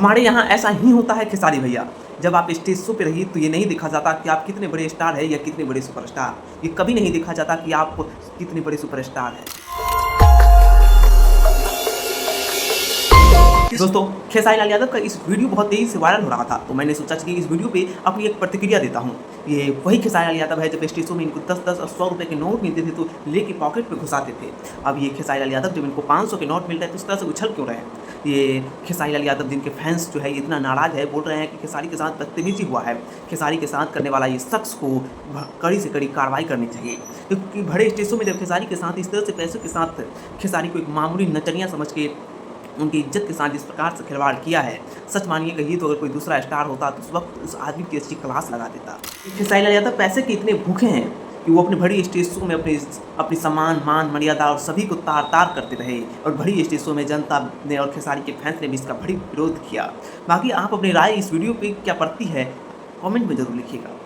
हमारे यहाँ ऐसा ही होता है खेसारी भैया। जब आप स्टेज शो पे रहिए तो ये नहीं देखा जाता कि आप कितने बड़े स्टार हैं या कितने बड़े सुपरस्टार। ये कभी नहीं देखा जाता कि आप कितने बड़े सुपरस्टार हैं। दोस्तों, खेसारी लाल यादव का इस वीडियो बहुत तेजी से वायरल हो रहा था, तो मैंने सोचा कि इस वीडियो पे अपनी एक प्रतिक्रिया देता हूँ। ये वही खेसारी लाल यादव है जब स्टेज शो में इनको 10-10 और 100 रुपये के नोट मिलते थे तो लेके पॉकेट पे घुसाते थे। अब ये खेसारी लाल यादव जब इनको 500 के नोट मिलता है तो इस तरह से उछल क्यों रहे हैं? ये खेसारी लाल यादव जिनके फैंस जो है इतना नाराज़ है, बोल रहे हैं कि खेसारी के साथ बदतमीजी हुआ है। खेसारी के साथ करने वाला ये शख्स को कड़ी से कड़ी कार्रवाई करनी चाहिए, क्योंकि बड़े स्टेज शो में जब खेसारी के साथ इस तरह से पैसों के साथ खेसारी को एक मामूली नचनिया समझ के उनकी इज्जत के साथ जिस प्रकार से खिलवाड़ किया है, सच मानिए कहिए तो अगर कोई दूसरा स्टार होता तो उस वक्त उस आदमी की अच्छी क्लास लगा देता। खेसारी लाल यादव पैसे के इतने भूखे हैं कि वो अपने बड़ी स्टेज शो में अपनी सम्मान, मान, मर्यादा और सभी को तार-तार करते रहे, और बड़ी स्टेज शो में जनता ने और खेसारी के फैंस ने भी इसका बड़ी विरोध किया। बाकी आप अपनी राय इस वीडियो पे क्या पड़ती है, कमेंट में ज़रूर लिखिएगा।